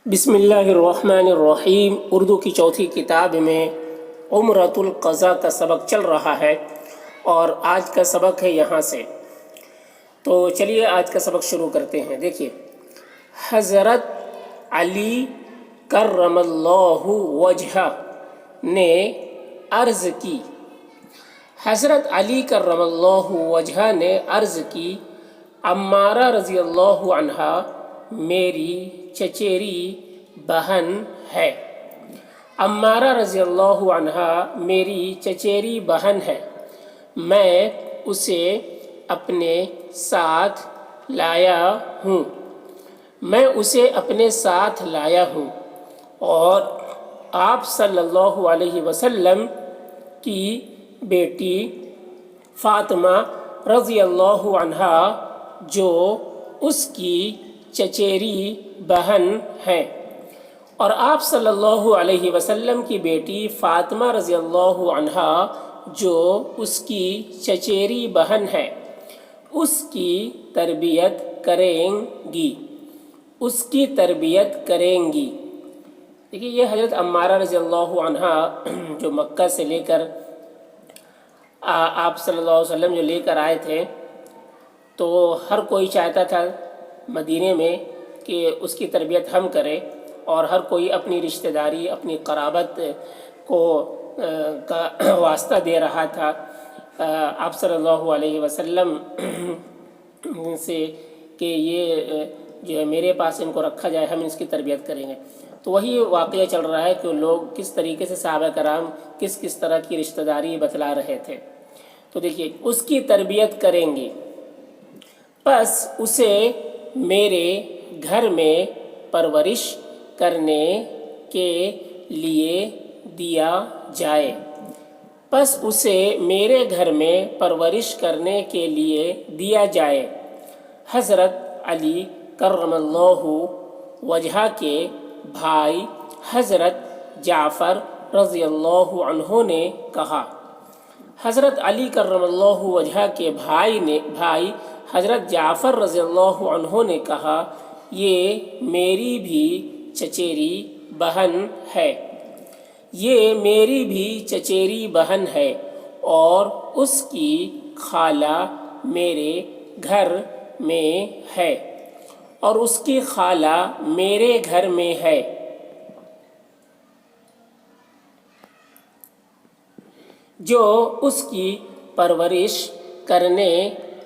بسم اللہ الرحمن الرحیم۔ اردو کی چوتھی کتاب میں عمرۃ القضاء کا سبق چل رہا ہے اور آج کا سبق ہے یہاں سے۔ تو چلیے آج کا سبق شروع کرتے ہیں۔ دیکھیے، حضرت علی کرم اللہ وجہہ نے عرض کی، حضرت علی کرم اللہ وجہہ نے عرض کی، عمارہ رضی اللہ عنہا میری چچیری بہن ہے۔ عمارہ رضی اللہ عنہا میری چچیری بہن ہے، میں اسے اپنے ساتھ لایا ہوں، اور آپ صلی اللہ علیہ وسلم کی بیٹی فاطمہ رضی اللہ عنہا جو اس کی چچیری بہن ہیں، اور آپ صلی اللہ علیہ وسلم کی بیٹی فاطمہ رضی اللہ عنہا جو اس کی چچیری بہن ہے، اس کی تربیت کریں گی۔ دیکھیے، یہ حضرت عمارہ رضی اللہ عنہا جو مکہ سے لے کر آپ صلی اللہ علیہ وسلم جو لے کر آئے تھے، تو ہر کوئی چاہتا تھا مدینے میں کہ اس کی تربیت ہم کریں، اور ہر کوئی اپنی رشتہ داری، اپنی قرابت کو کا واسطہ دے رہا تھا آپ صلی اللہ علیہ وسلم سے کہ یہ جو ہے میرے پاس ان کو رکھا جائے، ہم اس کی تربیت کریں گے۔ تو وہی واقعہ چل رہا ہے کہ لوگ کس طریقے سے صحابہ کرام کس طرح کی رشتہ داری بتلا رہے تھے۔ تو دیکھیے، اس کی تربیت کریں گی، پس اسے میرے گھر میں پرورش کرنے کے لیے دیا جائے۔ حضرت علی کرم اللہ وجہہ کے بھائی حضرت جعفر رضی اللہ عنہ نے کہا، حضرت علی کرم اللہ وجہہ کے بھائی حضرت جعفر رضی اللہ عنہ نے کہا، یہ میری بھی چچیری بہن ہے، اور اس کی خالہ میرے گھر میں ہے، جو اس کی پرورش کرنے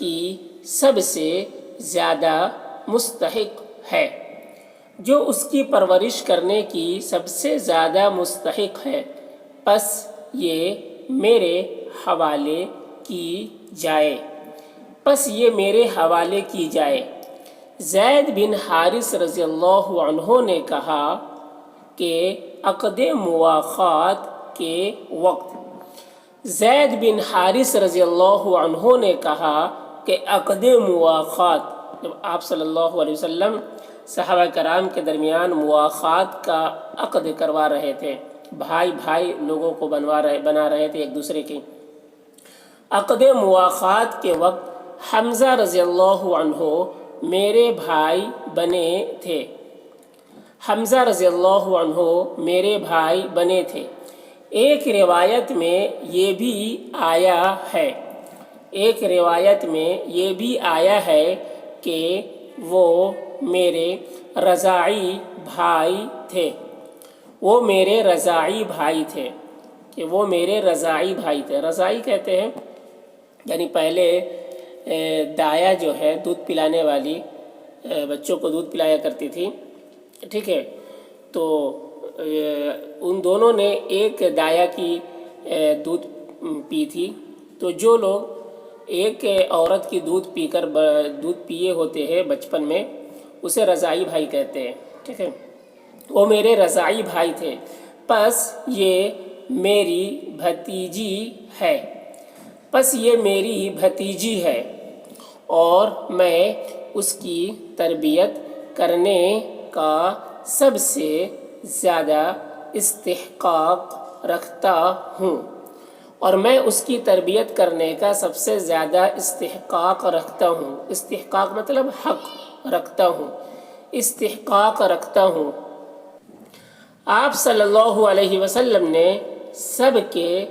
کی سب سے زیادہ مستحق ہے، پس یہ میرے حوالے کی جائے۔ زید بن حارث رضی اللہ عنہ نے کہا کہ عقد مواخات کے وقت عقد مواخات، جب آپ صلی اللہ علیہ وسلم صحابہ کرام کے درمیان مواخات کا عقد کروا رہے تھے، بھائی لوگوں کو بنا رہے تھے ایک دوسرے کی، عقد مواخات کے وقت حمزہ رضی اللہ عنہ میرے بھائی بنے تھے۔ ایک روایت میں یہ بھی آیا ہے کہ وہ میرے رضاعی بھائی تھے۔ رضاعی کہتے ہیں یعنی پہلے دایا جو ہے دودھ پلانے والی بچوں کو دودھ پلایا کرتی تھی، ٹھیک ہے، تو ان دونوں نے ایک دایا کی دودھ پی تھی۔ تو جو لوگ ایک عورت کی دودھ پیے ہوتے ہیں بچپن میں، اسے رضاعی بھائی کہتے ہیں، ٹھیک ہے، وہ میرے رضاعی بھائی تھے، پس یہ میری بھتیجی ہے، اور میں اس کی تربیت کرنے کا سب سے زیادہ استحقاق رکھتا ہوں، استحقاق مطلب حق رکھتا ہوں، آپ صلی اللہ علیہ وسلم نے سب کے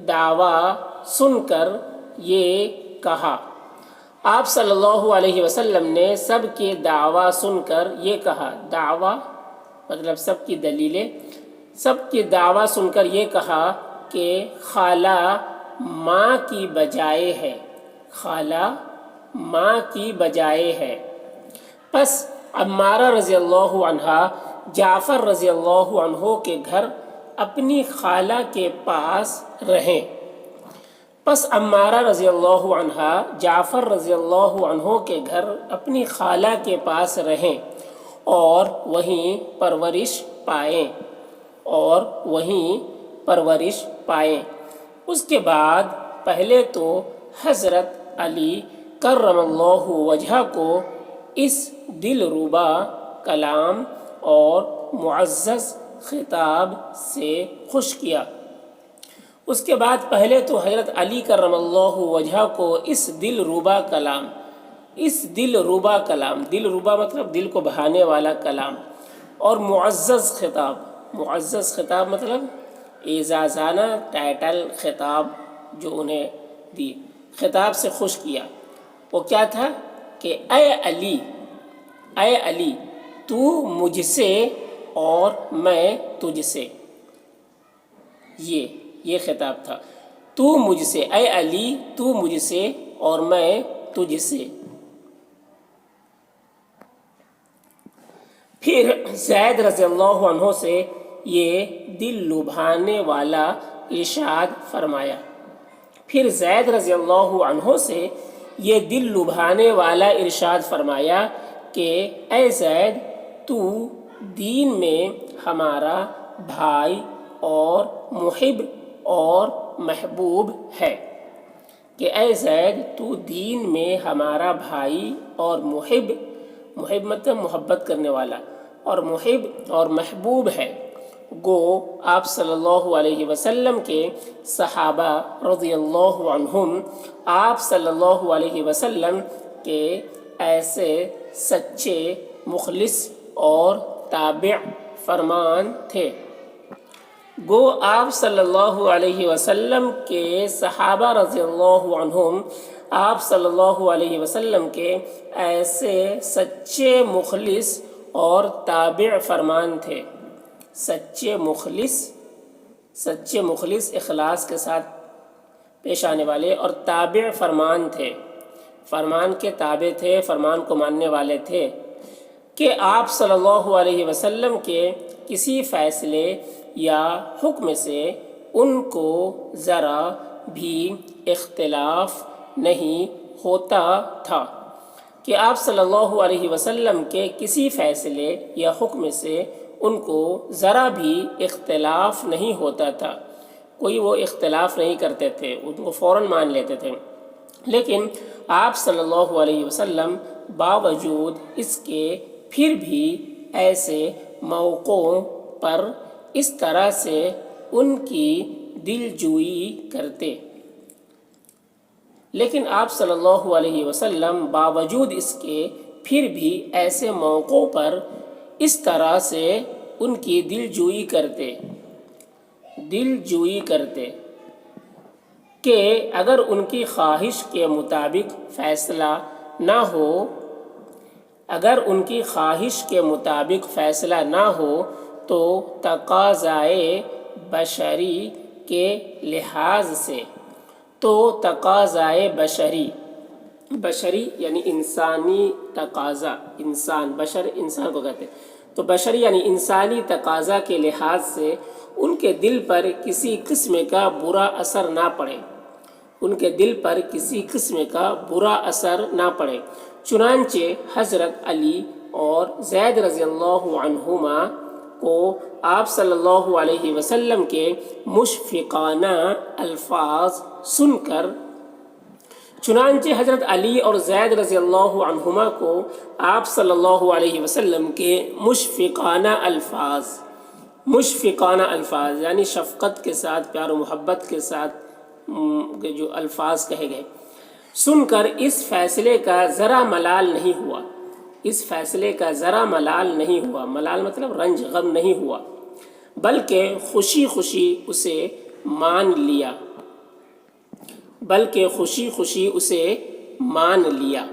دعویٰ سن کر یہ کہا۔ آپ صلی اللہ علیہ وسلم نے سب کے دعویٰ سن کر یہ کہا، دعویٰ مطلب سب کی دلیلیں، سب کے دعویٰ سن کر یہ کہا کہ خالہ ماں کی بجائے ہے، خالہ ماں کی بجائے ہے۔ پس عمارہ رضی اللہ عنہا جعفر رضی اللہ عنہ کے گھر اپنی خالہ کے پاس رہیں۔ پس عمارہ رضی اللہ عنہا جعفر رضی اللہ عنہ کے گھر اپنی خالہ کے پاس رہیں اور وہیں پرورش پائیں۔ اس کے بعد پہلے تو حضرت علی کرم اللہ وجہہ کو اس دلربا کلام اور معزز خطاب سے خوش کیا۔ اس کے بعد پہلے تو حضرت علی کرم اللہ وجہہ کو اس دلربا کلام، دلربا مطلب دل کو بہانے والا کلام، اور معزز خطاب مطلب اعزازانہ ٹائٹل خطاب جو انہیں دی، خطاب سے خوش کیا۔ وہ کیا تھا کہ اے علی تو مجھ سے اور میں تجھ سے، یہ خطاب تھا، تو مجھ سے، اے علی تو مجھ سے اور میں تجھ سے۔ پھر زید رضی اللہ عنہ سے یہ دل لبھانے والا ارشاد فرمایا، کہ اے زید تو دین میں ہمارا بھائی اور محب اور محبوب ہے، کہ اے زید تو دین میں ہمارا بھائی اور محب مطلب محبت کرنے والا، اور محب اور محبوب ہے۔ گو آپ صلی اللہ علیہ وسلم کے صحابہ رضی اللہ عنہم آپ صلی اللہ علیہ وسلم کے ایسے سچے مخلص اور تابع فرمان تھے۔ گو آپ صلی اللہ علیہ وسلم کے صحابہ رضی اللہ عنہم آپ صلی اللہ علیہ وسلم کے ایسے سچے مخلص اور تابع فرمان تھے۔ سچے مخلص اخلاص کے ساتھ پیش آنے والے، اور تابع فرمان تھے، فرمان کے تابع تھے، فرمان کو ماننے والے تھے، کہ آپ صلی اللہ علیہ وسلم کے کسی فیصلے یا حکم سے ان کو ذرا بھی اختلاف نہیں ہوتا تھا، کہ آپ صلی اللہ علیہ وسلم کے کسی فیصلے یا حکم سے ان کو ذرا بھی اختلاف نہیں ہوتا تھا، کوئی وہ اختلاف نہیں کرتے تھے، ان کو فوراً مان لیتے تھے۔ لیکن آپ صلی اللہ علیہ وسلم باوجود اس کے پھر بھی ایسے موقعوں پر اس طرح سے ان کی دلجوئی کرتے، لیکن آپ صلی اللہ علیہ وسلم باوجود اس کے پھر بھی ایسے موقعوں پر اس طرح سے ان کی دلجوئی کرتے کہ اگر ان کی خواہش کے مطابق فیصلہ نہ ہو تو تقاضائے بشری کے لحاظ سے، بشری یعنی انسانی تقاضا، بشر انسان کو کہتے ہیں، تو بشری یعنی انسانی تقاضا کے لحاظ سے ان کے دل پر کسی قسم کا برا اثر نہ پڑے، چنانچہ حضرت علی اور زید رضی اللہ عنہما کو آپ صلی اللہ علیہ وسلم کے مشفقانہ الفاظ سن کر، چنانچہ حضرت علی اور زید رضی اللہ عنہما کو آپ صلی اللہ علیہ وسلم کے مشفقانہ الفاظ یعنی شفقت کے ساتھ، پیار و محبت کے ساتھ جو الفاظ کہے گئے، سن کر اس فیصلے کا ذرا ملال نہیں ہوا، ملال مطلب رنج غم نہیں ہوا، بلکہ خوشی خوشی اسے مان لیا، بلکہ خوشی خوشی اسے مان لیا۔